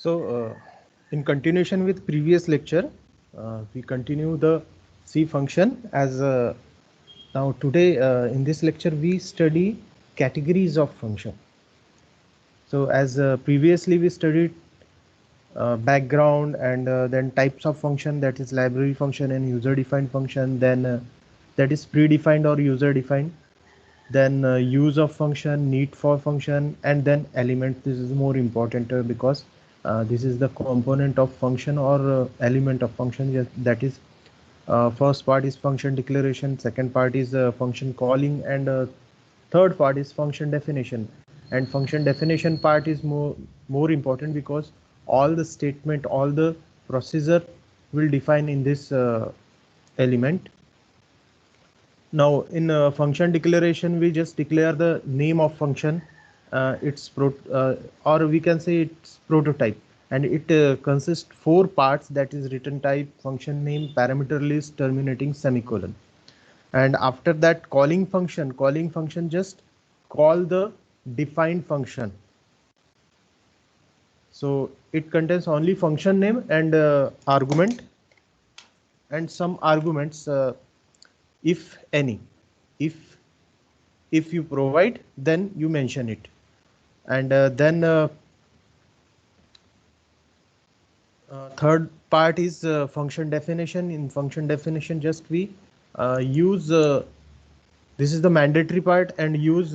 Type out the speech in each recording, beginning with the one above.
In continuation with previous lecture, we continue the C function as now today in this lecture we study categories of function. So as previously we studied background and then types of function, that is library function and user defined function, then that is predefined or user defined, then use of function, need for function, and then element. This is more important because this is the component of function or element of function. Yes, that is first part is function declaration, second part is function calling, and third part is function definition. And function definition part is more important because all the statement, all the procedure will define in this element. Now in function declaration, we just declare the name of function, or we can say its prototype, and it consists 4 parts, that is return type, function name, parameter list, terminating semicolon. And after that calling function just call the defined function. So it contains only function name and argument and some arguments, if any. If you provide, then you mention it. And then third part is function definition. In function definition, just we use this is the mandatory part, and use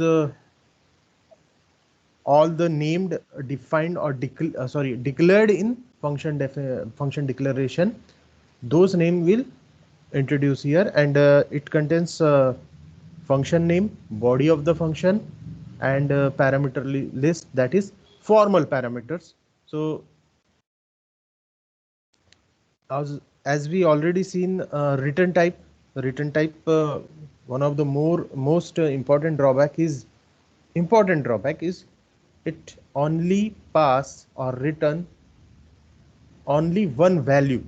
all the named, defined, or declared in function declaration. Those name will introduce here, and it contains function name, body of the function, and parameter list, that is formal parameters. So as we already seen, return type, one of the most important drawback is it only pass or return only one value.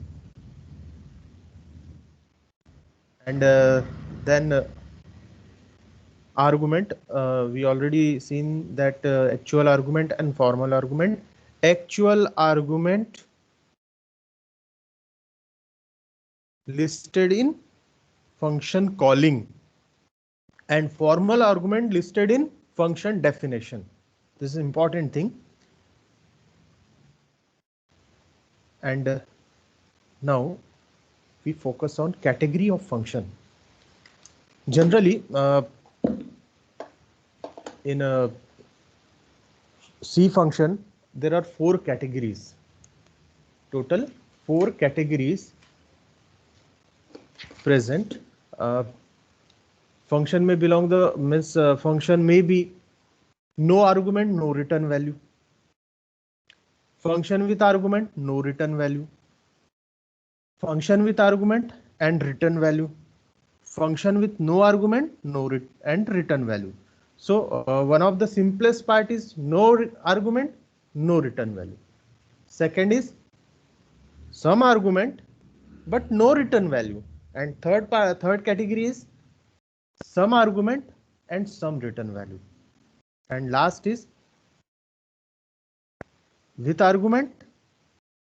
And then argument, we already seen that actual argument and formal argument. Actual argument listed in function calling, and formal argument listed in function definition. This is an important thing. And now we focus on category of function. Generally, in a C function, there are 4 categories. Total 4 categories present. Function may belong the function may be no argument, no return value. Function with argument, no return value. Function with argument and return value. Function with no argument, and return value. So one of the simplest part is no argument, no return value. Second is some argument but no return value. And third category is some argument and some return value. And last is with argument,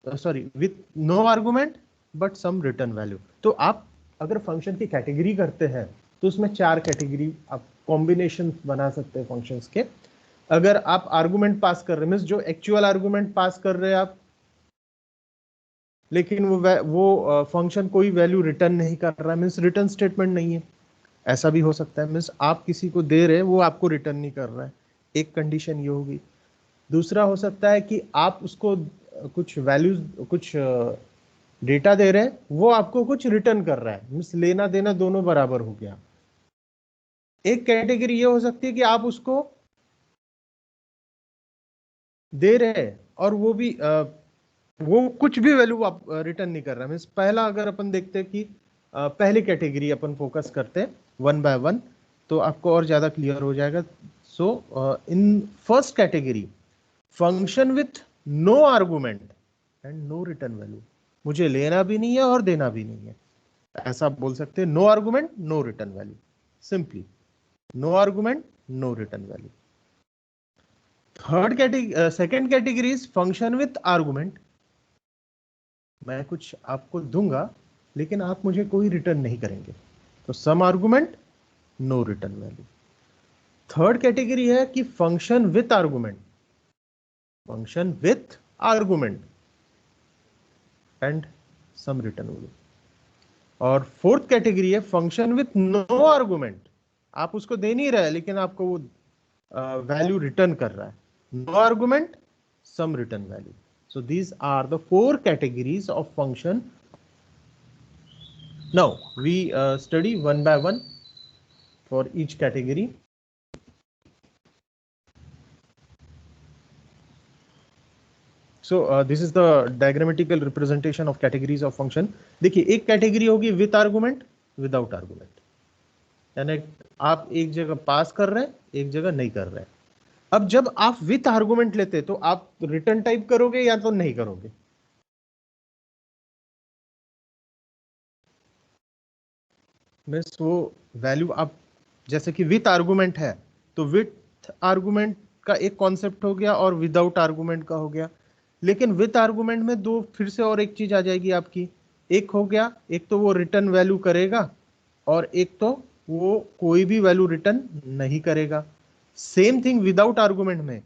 with no argument but some return value. तो आप अगर function की category करते हैं तो उसमें 4 category आप combination बना सकते हैं फंक्शंस के. अगर आप आर्गुमेंट पास कर रहे हैं, मींस जो एक्चुअल आर्गुमेंट पास कर रहे हैं आप, लेकिन वो फंक्शन कोई वैल्यू रिटर्न नहीं कर रहा है, मींस रिटर्न स्टेटमेंट नहीं है. ऐसा भी हो सकता है, मींस आप किसी को दे रहे हैं, वो आपको रिटर्न नहीं कर रहा है. एक कंडीशन ये होगी. दूसरा हो सकता है कि आप उसको कुछ वैल्यूज, कुछ डेटा दे रहे हैं, वो आपको कुछ रिटर्न कर रहा है, मींस लेना देना दोनों बराबर हो गया. एक कैटेगरी ये हो सकती है कि आप उसको दे रहे हैं और वो कुछ भी वैल्यू आप रिटर्न नहीं कर रहा. मींस पहला अगर अपन देखते हैं कि पहली कैटेगरी अपन फोकस करते हैं 1 by 1, तो आपको और ज्यादा क्लियर हो जाएगा. So in first category, function with no argument and no return value, मुझे लेना भी नहीं है और देना भी नहीं है, ऐसा आप बोल सकते हैं. No argument, no return value, simply no argument, no return value. Third category, second category is function with argument. मैं कुछ आपको दूंगा लेकिन आप मुझे कोई रिटर्न नहीं करेंगे, तो some argument, no return value. Third category है कि function with argument, function with argument and some return value. और फोर्थ कैटेगरी है फंक्शन विथ नो आर्गुमेंट, आप उसको दे नहीं रहे लेकिन आपको वो वैल्यू रिटर्न कर रहा है, no argument, some return value. So these are the four categories of function. Now we study one by one for each category. So this is the diagrammatical representation of categories of function. देखिए एक category होगी with argument, without argument, यानी आप एक जगह पास कर रहे हैं, एक जगह नहीं कर रहे हैं। अब जब आप विथ आर्गुमेंट लेते तो आप रिटर्न टाइप करोगे या तो नहीं करोगे? मीन्स वो वैल्यू आप, जैसे कि विथ आर्गुमेंट है तो विथ आर्गुमेंट का एक कॉन्सेप्ट हो गया और विदाउट आर्गुमेंट का हो गया। लेकिन विथ आर्गुमेंट में दो फिर से और एक चीज आ जाएगी आपकी, एक हो गया, एक तो वो रिटर्न वैल्यू करेगा और एक तो वो कोई भी वैल्यू रिटर्न नहीं करेगा। सेम थिंग विदाउट आर्गुमेंट में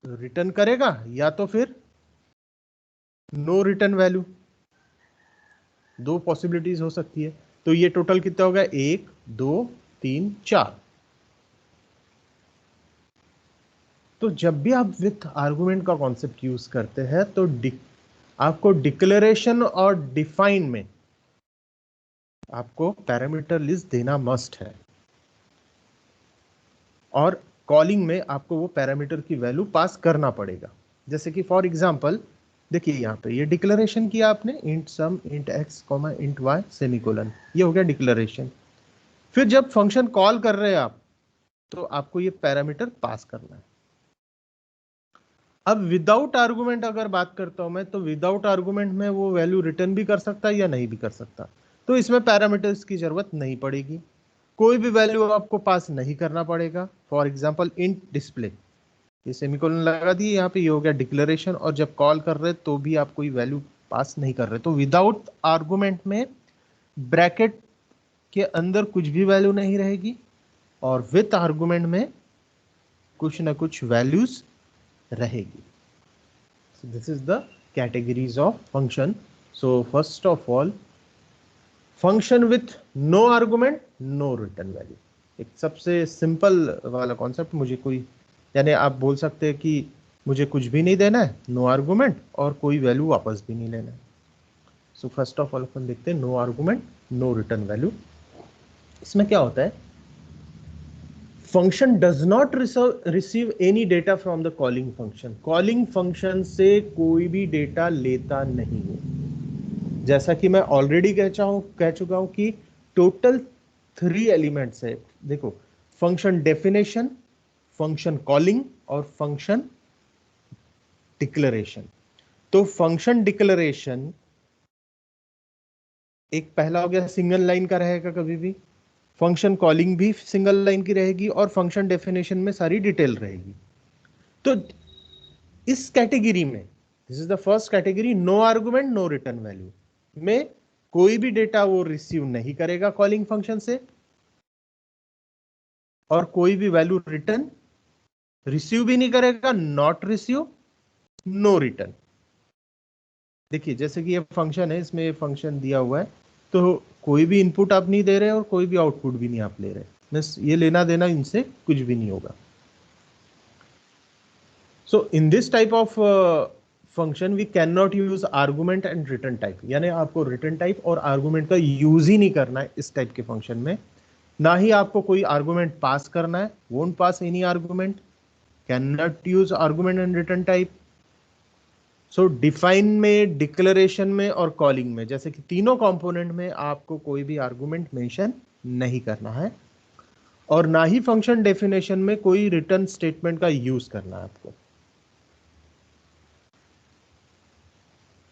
रिटर्न करेगा या तो फिर नो रिटर्न वैल्यू, दो पॉसिबिलिटीज हो सकती है। तो ये टोटल कितना होगा, 1 2 3 4। तो जब भी आप विथ आर्गुमेंट का कॉन्सेप्ट यूज करते हैं तो आपको डिक्लेरेशन और डिफाइन में आपको पैरामीटर लिस्ट देना मस्ट है, और कॉलिंग में आपको वो पैरामीटर की वैल्यू पास करना पड़ेगा। जैसे कि फॉर एग्जांपल देखिए यहाँ पे ये डिक्लेरेशन किया आपने, int sum int x comma int y semicolon, ये हो गया डिक्लेरेशन। फिर जब फंक्शन कॉल कर रहे हैं आप तो आपको ये पैरामीटर पास करना है। अब विदाउट आर्गुमेंट अगर बात करता हूं मैं, तो विदाउट आर्गुमेंट में वो वैल्यू रिटर्न भी कर सकता है या नहीं भी कर सकता, तो इसमें पैरामीटर्स की जरूरत नहीं पड़ेगी, कोई भी वैल्यू आपको पास नहीं करना पड़ेगा। फॉर एग्जांपल इंट डिस्प्ले, ये सेमीकोलन लगा दिए यहाँ पे, ये हो गया डिक्लेरेशन, और जब कॉल कर रहे तो भी आप कोई वैल्यू पास नहीं कर रहे। तो विदाउट आर्गुमेंट में ब्रैकेट के अंदर कुछ भी वैल्यू नहीं रहेगी, और विथ आर्गुमेंट में कुछ ना कुछ वैल्यूज रहेगी। So this is the categories of function. So first of all, function with no argument, no return value. एक सबसे सिंपल वाला कॉन्सेप्ट, मुझे कोई, यानी आप बोल सकते हैं कि मुझे कुछ भी नहीं देना है, नो आर्गुमेंट, और कोई वैल्यू वापस भी नहीं लेना है। सो फर्स्ट ऑफ ऑल अपन देखते हैं no argument no return value. इसमें क्या होता है, function does not receive any data from the calling function, calling function से कोई भी डेटा लेता नहीं है। जैसा कि मैं ऑलरेडी कह चुका हूं कि टोटल 3 एलिमेंट्स है। देखो, फंक्शन डेफिनेशन, फंक्शन कॉलिंग और फंक्शन डिक्लेरेशन। तो फंक्शन डिक्लेरेशन एक पहला हो गया, सिंगल लाइन का रहेगा कभी भी, फंक्शन कॉलिंग भी सिंगल लाइन की रहेगी, और फंक्शन डेफिनेशन में सारी डिटेल रहेगी। तो इस कैटेगरी में, this is the first category, no argument no return value में कोई भी डेटा वो रिसीव नहीं करेगा कॉलिंग फंक्शन से, और कोई भी वैल्यू रिटर्न रिसीव भी नहीं करेगा, नॉट रिसीव, नो रिटर्न। देखिए जैसे कि ये फंक्शन है, इसमें ये फंक्शन दिया हुआ है, तो कोई भी इनपुट आप नहीं दे रहे और कोई भी आउटपुट भी नहीं आप ले रहे, मींस ये लेना देना इनसे कुछ भी नहीं होगा। So in this type of function we can not use argument and return type, यानी आपको रिटर्न टाइप और आर्गुमेंट का यूज ही नहीं करना है इस टाइप के फंक्शन में। ना ही आपको कोई आर्गुमेंट पास करना है, won't pass any argument, can not use argument and return type. So define में, डिक्लेरेशन में और कॉलिंग में, जैसे कि तीनों कंपोनेंट में आपको कोई भी आर्गुमेंट मेंशन नहीं करना है, और ना ही फंक्शन डेफिनेशन में कोई रिटर्न स्टेटमेंट का यूज करना है आपको।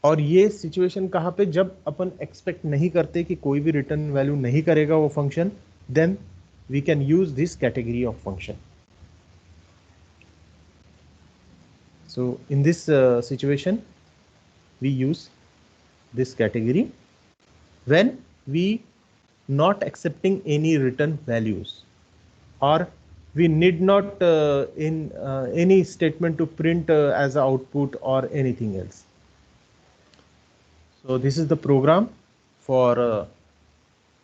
और ये सिचुएशन कहां पे, जब अपन एक्सपेक्ट नहीं करते कि कोई भी रिटर्न वैल्यू नहीं करेगा वो function, then we can use this category of function. So in this situation, we use this category when we not accepting any return values, or we need not in any statement to print as a output or anything else. So this is the program for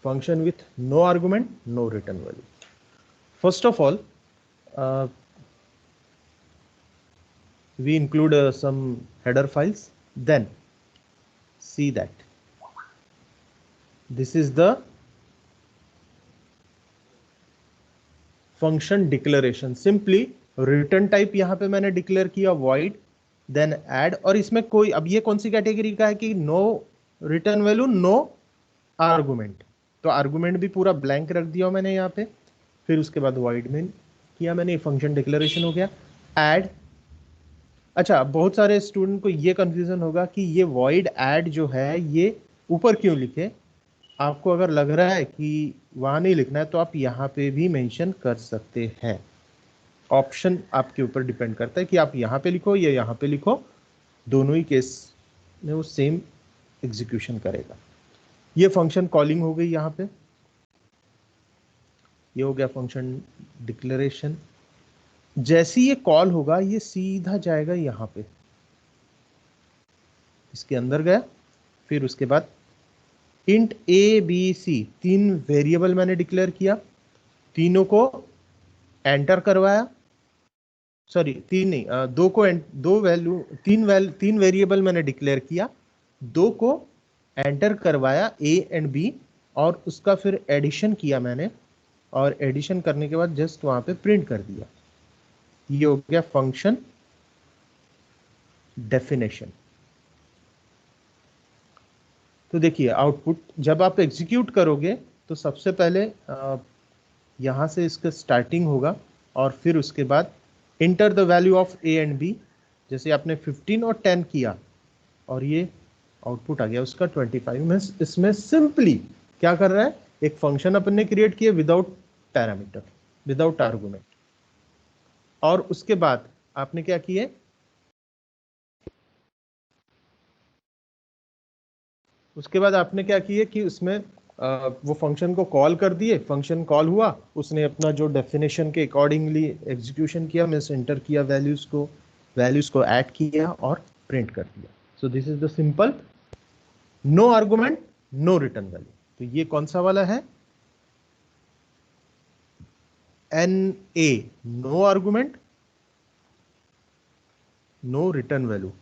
function with no argument, no return value. First of all, we include some header files. Then see that this is the function declaration. Simply return type यहाँ पे मैंने declare किया void, then add, और इसमें कोई, अब ये कौन सी कैटेगरी का है कि no return value no argument, तो आर्गुमेंट भी पूरा ब्लैंक रख दिया मैंने यहाँ पे। फिर उसके बाद void में किया मैंने, फंक्शन डिक्लेरेशन हो गया। ऐड, अच्छा बहुत सारे स्टूडेंट को ये कंफ्यूजन होगा कि ये void ऐड जो है ये ऊपर क्यों लिखे। आपको अगर लग रहा है कि वहां नहीं लिखना है तो आप यहाँ पे भी मेंशन कर सकते हैं। ऑप्शन आपके ऊपर डिपेंड करता है कि आप यहाँ पे लिखो या यहाँ पे लिखो, दोनों ही केस में वो सेम एग्जीक्यूशन करेगा। ये फंक्शन कॉलिंग हो गई यहाँ पे, ये हो गया फंक्शन डिक्लेरेशन। जैसे ये कॉल होगा ये सीधा जाएगा यहाँ पे, इसके अंदर गया। फिर उसके बाद इंट ए बी सी, तीन वेरिएबल मैंने डिक्लेयर किया, तीनों को एंटर करवाया, सॉरी तीन नहीं, दो को, दो वैल्यू, तीन वेरिएबल मैंने डिक्लेयर किया, दो को एंटर करवाया ए एंड बी, और उसका फिर एडिशन किया मैंने, और एडिशन करने के बाद जस्ट वहां पे प्रिंट कर दिया। ये हो गया फंक्शन डेफिनेशन। तो देखिए आउटपुट जब आप एग्जीक्यूट करोगे तो सबसे पहले यहां से इसका स्टार्टिंग होगा, और फिर उसके बाद enter the value of a and b, जैसे आपने 15 और 10 किया और ये आउटपुट आ गया उसका 25 में। इसमें सिंपली क्या कर रहा है, एक फंक्शन अपन ने क्रिएट किया विदाउट पैरामीटर, विदाउट आर्गुमेंट, और उसके बाद आपने क्या किए, उसके बाद आपने क्या किए कि उसमें वो फंक्शन को कॉल कर दिए, फंक्शन कॉल हुआ, उसने अपना जो डेफिनेशन के अकॉर्डिंगली एग्जीक्यूशन किया, मीन्स एंटर किया वैल्यूज को ऐड किया और प्रिंट कर दिया। So this is the simple no argument no return value. तो ये कौन सा वाला है, N A, no argument no return value.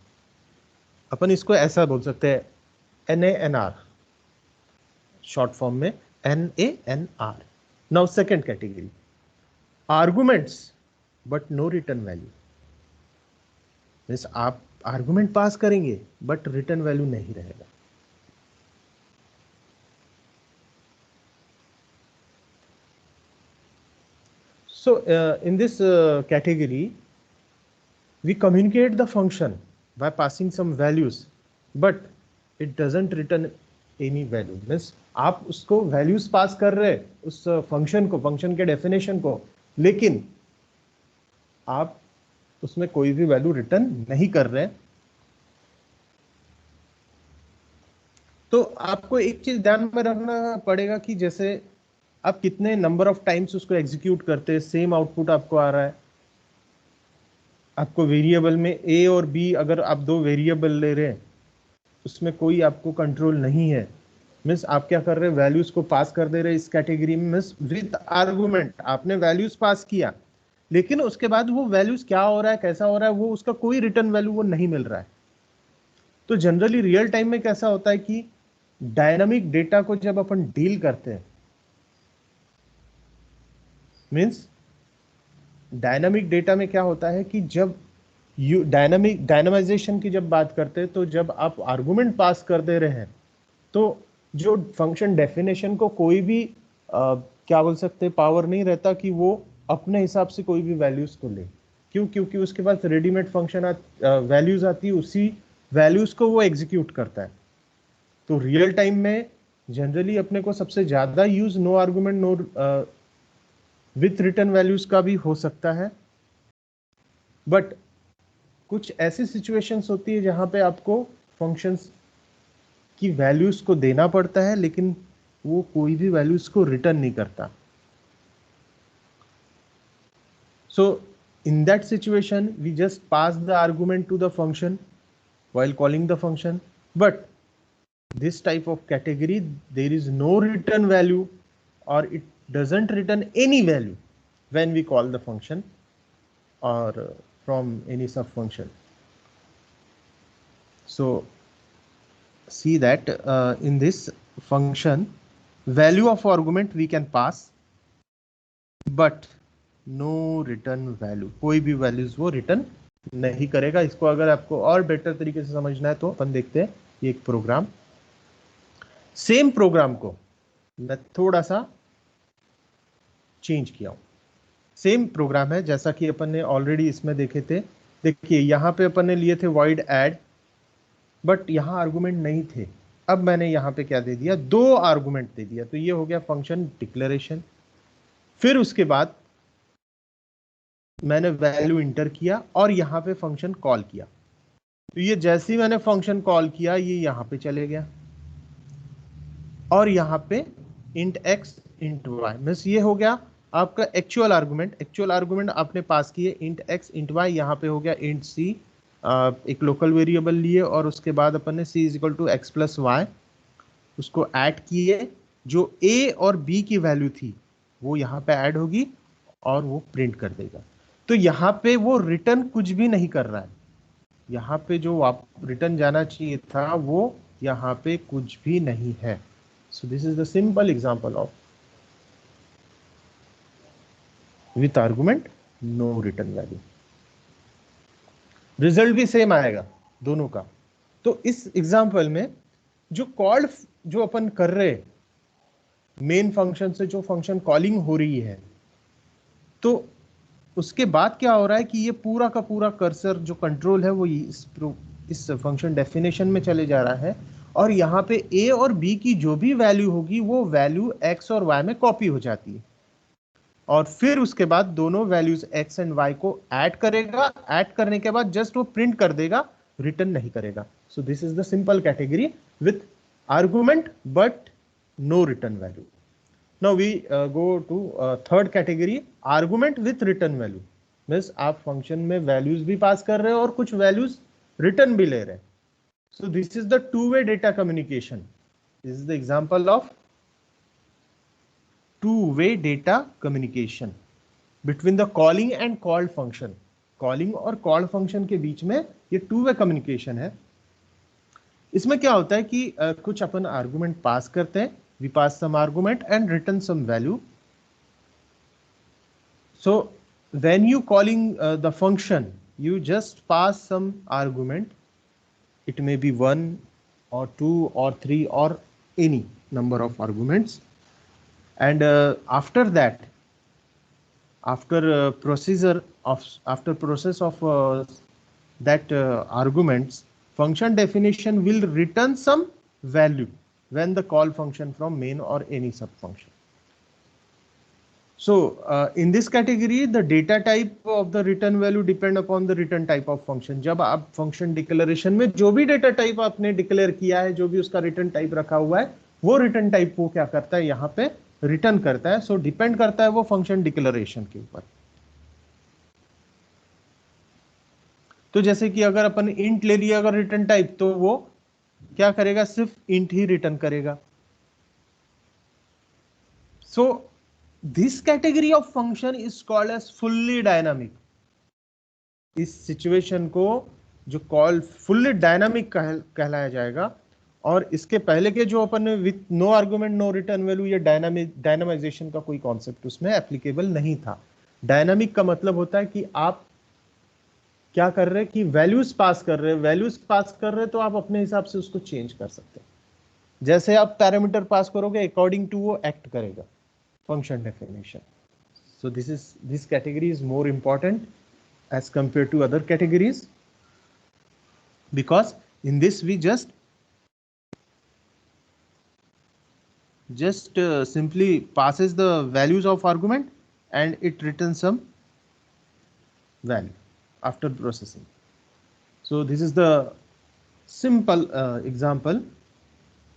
अपन इसको ऐसा बोल सकते हैं NANR, शॉर्ट फॉर्म में NANR। Now second category, arguments but no return value, means आप आर्गुमेंट पास करेंगे बट रिटर्न वैल्यू नहीं रहेगा। So in this category we communicate the function by passing some values but it doesn't return any value, means आप उसको values pass कर रहे हैं उस फंक्शन को, फंक्शन के डेफिनेशन को, लेकिन आप उसमें कोई भी वैल्यू रिटर्न नहीं कर रहे। तो आपको एक चीज ध्यान में रखना पड़ेगा कि जैसे आप कितने नंबर ऑफ टाइम्स उसको एग्जीक्यूट करते हैं, सेम आउटपुट आपको आ रहा है। आपको वेरिएबल में ए और बी, अगर आप दो वेरिएबल ले रहे हैं उसमें कोई आपको कंट्रोल नहीं है, मीन्स आप क्या कर रहे हैं, वैल्यूज को पास कर दे रहे हैं इस कैटेगरी में, मीन्स विद आर्गुमेंट आपने वैल्यूज पास किया, लेकिन उसके बाद वो वैल्यूज क्या हो रहा है, कैसा हो रहा है, वो उसका कोई रिटर्न वैल्यू वो नहीं मिल रहा है। तो जनरली रियल टाइम में कैसा होता है कि डायनामिक डेटा को जब अपन डील करते हैं, मीन्स डायनामिक डेटा में क्या होता है कि जब डायनामाइजेशन की जब बात करते हैं, तो जब आप आर्गुमेंट पास कर दे रहे हैं तो जो फंक्शन डेफिनेशन को कोई भी क्या बोल सकते हैं, पावर नहीं रहता कि वो अपने हिसाब से कोई भी वैल्यूज को ले। क्यों? क्योंकि उसके पास रेडीमेड फंक्शन वैल्यूज आती है, उसी वैल्यूज को वो एग्जीक्यूट करता है। तो रियल टाइम में जनरली अपने को सबसे ज्यादा use no argument no with return values का भी हो सकता है, बट कुछ ऐसी सिचुएशंस होती है जहां पे आपको फंक्शंस की वैल्यूज को देना पड़ता है लेकिन वो कोई भी वैल्यूज को रिटर्न नहीं करता. So in that situation, we just pass the argument to the function while calling the function. But this type of category, there is no return value or it doesn't return any value when we call the function or from any sub function. So see that in this function, value of argument we can pass, but no return value, कोई भी values वो return नहीं करेगा. इसको अगर आपको और better तरीके से समझना है तो अपन देखते हैं ये एक प्रोग्राम. सेम प्रोग्राम को मैं थोड़ा सा चेंज किया हूं. सेम प्रोग्राम है जैसा कि अपन ने ऑलरेडी इसमें देखे थे. देखिए यहां पे अपन ने लिए थे void add, बट यहां आर्गुमेंट नहीं थे. अब मैंने यहां पे क्या दे दिया, 2 आर्गुमेंट दे दिया. तो ये हो गया फंक्शन डिक्लेरेशन. फिर उसके बाद मैंने वैल्यू इंटर किया और यहां पे फंक्शन कॉल किया. तो ये जैसे ही मैंने फंक्शन कॉल किया ये यहां पे चले गया और यहां पे int x int y, means ये हो गया आपका एक्चुअल आर्गुमेंट. एक्चुअल आर्गुमेंट आपने पास किए इंट x इंट y, यहां पे हो गया इंट c, एक लोकल वेरिएबल लिए और उसके बाद अपन ने c is equal to x plus y उसको ऐड किए. जो a और b की वैल्यू थी वो यहां पे ऐड होगी और वो प्रिंट कर देगा. तो यहाँ पे वो रिटर्न कुछ भी नहीं कर रहा है. यहाँ पे जो रिटर्न जाना चाहिए था वो यहाँ पे कुछ भी नहीं है. So this is the simple example of with argument no return value. Result भी सेम आएगा दोनों का. तो इस एग्जांपल में जो कॉल जो अपन कर रहे मेन फंक्शन से जो फंक्शन कॉलिंग हो रही है, तो उसके बाद क्या हो रहा है कि ये पूरा का पूरा कर्सर जो कंट्रोल है वो इस फंक्शन डेफिनेशन में चले जा रहा है और यहाँ पे a और b की जो भी वैल्यू होगी वो वैल्यू x और y में कॉपी हो जाती है और फिर उसके बाद दोनों वैल्यूज x एंड y को ऐड करेगा. ऐड करने के बाद जस्ट वो प्रिंट कर देगा, रिटर्न नहीं करेगा. So this is the simple category with argument but no return value. Now we go to third category, argument with return value. Means आप फंक्शन में वैल्यूज भी पास कर रहे हो और कुछ वैल्यूज रिटर्न भी ले रहे हैं. सो this is the two way data communication. This is the example of two way data communication between the calling and called function. Calling और कॉल्ड फंक्शन के बीच में ये टू वे कम्युनिकेशन है. इसमें क्या होता है कि कुछ अपन आर्गुमेंट पास करते हैं, we pass some argument and return some value. So when you calling the function, you just pass some argument. It may be 1 or 2 or 3 or any number of arguments. And after that, after process of that arguments, function definition will return some value when the call function from main or any sub function. So in this category the data type of the return value depend upon the return type of function. जब आप function declaration में जो भी data type आपने declare किया है, जो भी उसका return type रखा हुआ है, वो return type वो क्या करता है यहाँ पे return करता है. So depend करता है वो function declaration के ऊपर. तो जैसे कि अगर अपन int ले लिया अगर return type, तो वो क्या करेगा, सिर्फ int ही रिटर्न करेगा. So this category of function is called as fully dynamic. इस सिचुएशन को जो कॉल फुल्ली डायनामिक कहलाया जाएगा. और इसके पहले के जो अपन with no argument no return value या डायनामाइजेशन का कोई कॉन्सेप्ट उसमें एप्लीकेबल नहीं था. डायनामिक का मतलब होता है कि आप क्या कर रहे हैं कि वैल्यूज पास कर रहे हैं तो आप अपने हिसाब से उसको चेंज कर सकते हैं. जैसे आप पैरामीटर पास करोगे अकॉर्डिंग टू वो एक्ट करेगा function definition. So this category is more important as compare to other categories because in this we just simply passes the values of argument and it returns some value after processing. So this is the simple example,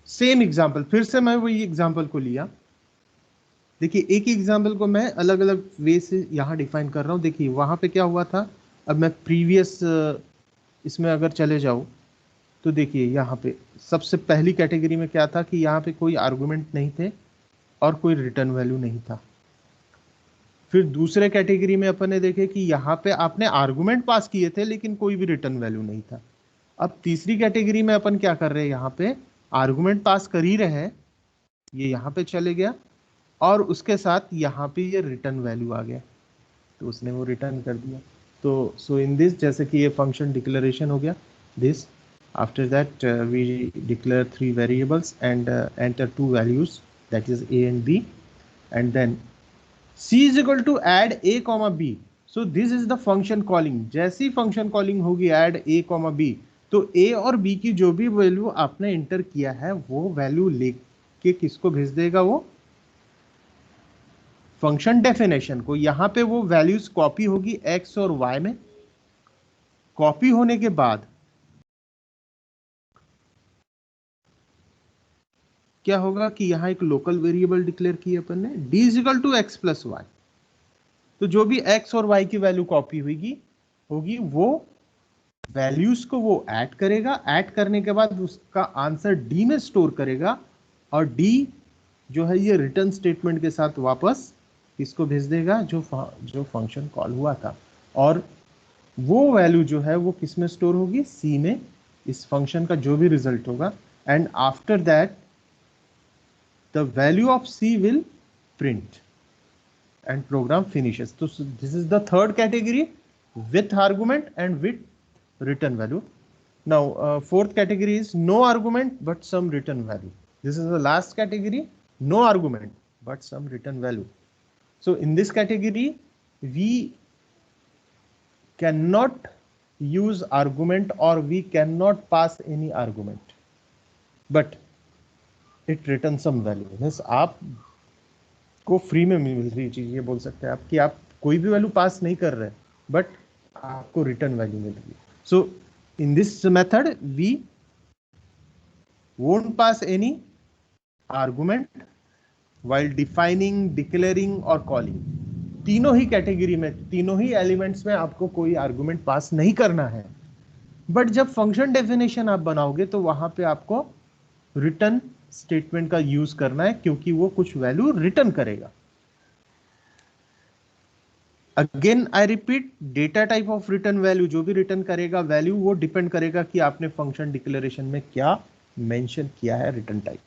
same example, फिर से मैं वही example को लिया। देखिए एक ही example को मैं अलग अलग वे से यहाँ डिफाइन कर रहा हूँ। देखिए वहाँ पे क्या हुआ था, अब मैं प्रीवियस इसमें अगर चले जाऊँ तो देखिए यहाँ पे सबसे पहली कैटेगरी में क्या था कि यहाँ पे कोई आर्गुमेंट नहीं थे और कोई रिटर्न वैल्यू नहीं था। फिर दूसरे कैटेगरी में अपन ने देखे कि यहाँ पे आपने आर्गुमेंट पास किए थे लेकिन कोई भी रिटर्न वैल्यू नहीं था। अब तीसरी कैटेगरी में अपन क्या कर रहे हैं, यहाँ पे आर्गुमेंट पास कर ही रहे हैं, ये यहाँ पे चले गया और उसके साथ यहाँ पे ये रिटर्न वैल्यू आ गया, तो उसने वो रिटर्न कर दिया। तो सो इन दिस, जैसे कि ये फंक्शन डिक्लेरेशन हो गया this, after that we declare 3 variables and enter 2 values that is a and b, and then c is equal to add a comma b. so this is the function calling। जैसी function calling होगी add a comma b, तो a और b की जो भी value आपने inter किया है वो वैल्यू लेके किसको भेज देगा, वो फंक्शन डेफिनेशन को। यहां पे वो वैल्यूज कॉपी होगी x और y में। कॉपी होने के बाद क्या होगा कि यहां एक लोकल वेरिएबल डिक्लेयर की अपन ने, d is equal to x plus y. तो जो भी x और y की वैल्यू कॉपी होगी वो वैल्यूज को वो ऐड करेगा, ऐड करने के बाद उसका आंसर d में स्टोर करेगा और d जो है ये रिटर्न स्टेटमेंट के साथ वापस इसको भेज देगा जो फंक्शन कॉल हुआ था। और वो वैल्यू जो है वो किस में स्टोर होगी, c में, इस फंक्शन का जो भी रिजल्ट होगा। And after that the value of c will print and program finishes। So this is the third category with argument and with return value। Now fourth category is no argument but some return value। This is the last category, no argument but some return value। So in this category we cannot use argument or we cannot pass any argument but it returns some value। means आप को free में मिल रही चीज, ये बोल सकते हैं आप कि आप कोई भी वैल्यू पास नहीं कर रहे बट आपको रिटर्न वैल्यू मिल रही है। So in this method we won't pass any argument while defining, declaring और कॉलिंग। तीनों ही कैटेगरी में, तीनों ही एलिमेंट्स में आपको कोई आर्गुमेंट पास नहीं करना है। बट जब फंक्शन डेफिनेशन आप बनाओगे तो वहां पे आपको रिटर्न स्टेटमेंट का यूज करना है क्योंकि वो कुछ वैल्यू रिटर्न करेगा। Again I repeat, data type of return value, जो भी रिटर्न करेगा वैल्यू वो डिपेंड करेगा कि आपने फंक्शन डिक्लेरेशन में क्या मेंशन किया है रिटर्न टाइप।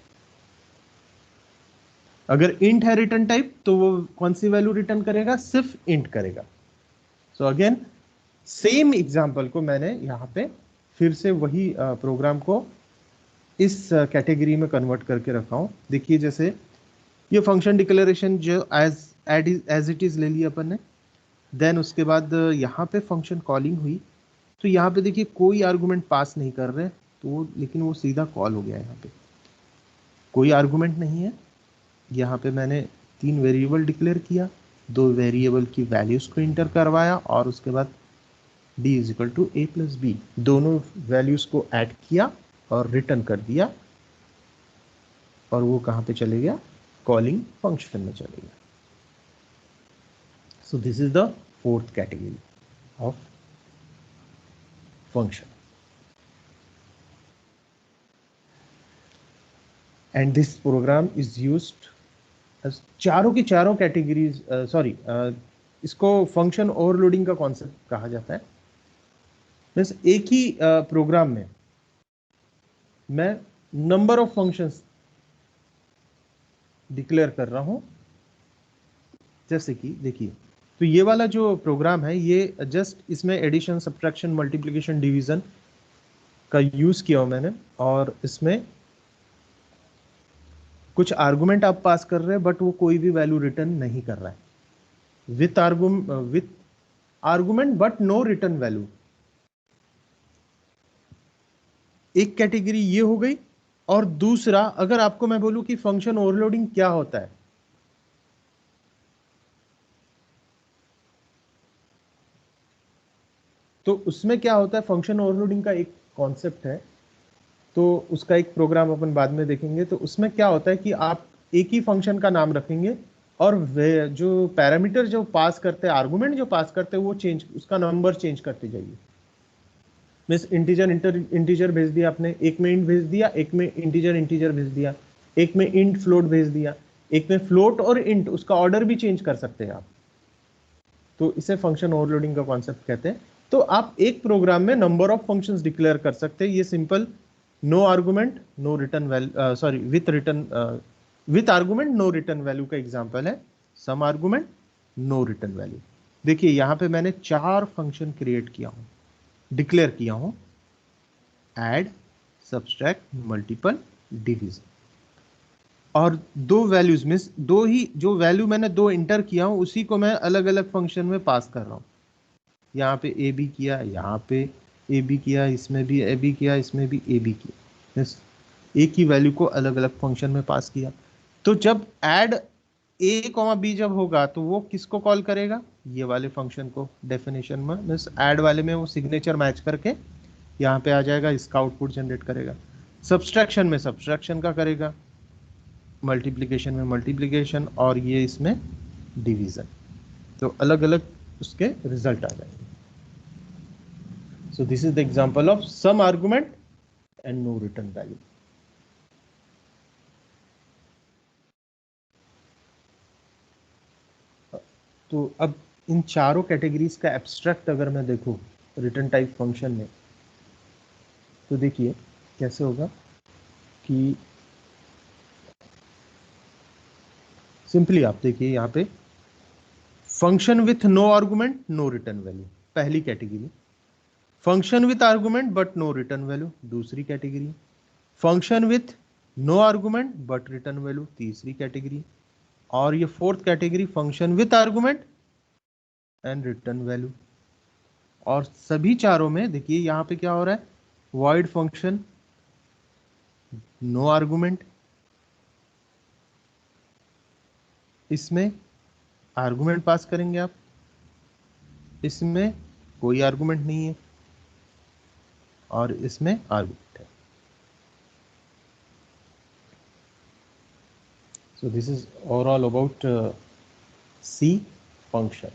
अगर इंट है रिटर्न टाइप तो वो कौन सी वैल्यू रिटर्न करेगा, सिर्फ इंट करेगा। सो अगेन सेम एग्जांपल को मैंने यहां पे फिर से वही प्रोग्राम को इस कैटेगरी में कन्वर्ट करके रखा हूं। देखिए जैसे ये फंक्शन डिक्लेरेशन जो एज इट इज ले लिया अपन ने, देन उसके बाद यहाँ पे फंक्शन कॉलिंग हुई तो यहाँ पे देखिए कोई आर्गुमेंट पास नहीं कर रहे तो वो, लेकिन वो सीधा कॉल हो गया। यहाँ पे कोई आर्गुमेंट नहीं है, यहाँ पे मैंने 3 वेरिएबल डिक्लेयर किया, 2 वेरिएबल की वैल्यूज को इंटर करवाया और उसके बाद d is equal to a plus b, दोनों वैल्यूज को ऐड किया और रिटर्न कर दिया और वो कहाँ पे चले गया, कॉलिंग फंक्शन में चले गया। So this is the fourth category of function, and this program is used as चारों की चारों कैटेगरीज, इसको फंक्शन ओवरलोडिंग का कॉन्सेप्ट कहा जाता है। मीन्स एक ही प्रोग्राम में मैं नंबर ऑफ फंक्शंस डिक्लेयर कर रहा हूं। जैसे कि देखिए, तो ये वाला जो प्रोग्राम है ये जस्ट इसमें एडिशन, सब्ट्रैक्शन, मल्टीप्लिकेशन, डिवीजन का यूज किया हो मैंने, और इसमें कुछ आर्गुमेंट आप पास कर रहे हैं बट वो कोई भी वैल्यू रिटर्न नहीं कर रहा है। With argument but no return value. एक कैटेगरी ये हो गई। और दूसरा, अगर आपको मैं बोलूं कि फंक्शन ओवरलोडिंग क्या होता है, तो उसमें क्या होता है, फंक्शन ओवरलोडिंग का एक कॉन्सेप्ट है, तो उसका एक प्रोग्राम अपन बाद में देखेंगे। तो उसमें क्या होता है कि आप एक ही फंक्शन का नाम रखेंगे और वे जो पैरामीटर जो पास करते हैं, आर्गुमेंट जो पास करते हैं, वो चेंज, उसका नंबर चेंज करते जाइए। मीन्स इंटीजर इंटीजर भेज दिया आपने, एक में इंट भेज दिया, एक में इंटीजर इंटीजर भेज दिया, एक में इंट फ्लोट भेज दिया, एक में फ्लोट और इंट, उसका ऑर्डर भी चेंज कर सकते हैं आप। तो इसे फंक्शन ओवरलोडिंग का कॉन्सेप्ट कहते हैं। तो आप एक प्रोग्राम में नंबर ऑफ फंक्शंस डिक्लेयर कर सकते हैं। ये simple no argument no return value, sorry with argument no return value का एग्जांपल है some argument no return value. देखिए यहां पे मैंने 4 फंक्शन क्रिएट किया हूं, डिक्लेयर किया हूं, ऐड, सब्सट्रैक्ट, मल्टीपल, डिवीजन, और दो वैल्यूज में दो ही, जो वैल्यू मैंने दो इंटर किया हूं उसी को मैं अलग अलग फंक्शन में पास कर रहा हूं। यहाँ पे ए बी किया, यहाँ पे ए बी किया, इसमें भी ए बी किया, इसमें भी ए बी किया, एक ही वैल्यू को अलग अलग फंक्शन में पास किया। तो जब ऐड ए कॉमा बी जब होगा तो वो किसको कॉल करेगा, ये वाले फंक्शन को। डेफिनेशन में मीन्स ऐड वाले में वो सिग्नेचर मैच करके यहाँ पे आ जाएगा, इसका आउटपुट जनरेट करेगा। सब्सट्रैक्शन में सब्सट्रैक्शन का करेगा, मल्टीप्लिकेशन में मल्टीप्लिकेशन, और ये इसमें डिवीजन। तो अलग अलग उसके रिजल्ट आ जाएंगे। So this is the example of some argument and no return value. तो अब इन चारों कैटेगरीज का एब्स्ट्रैक्ट अगर मैं देखूं रिटर्न टाइप फंक्शन में, तो देखिए कैसे होगा कि सिंपली आप देखिए यहाँ पे function with no argument no return value पहली category, function with argument but no return value दूसरी category, function with no argument but return value तीसरी कैटेगरी, और ये fourth category function with argument and return value. और सभी चारों में देखिए यहां पे क्या हो रहा है, वॉइड फंक्शन, नो आर्गुमेंट, इसमें आर्गुमेंट पास करेंगे आप, इसमें कोई आर्गुमेंट नहीं है, और इसमें आर्गुमेंट है। So this is overall about C function.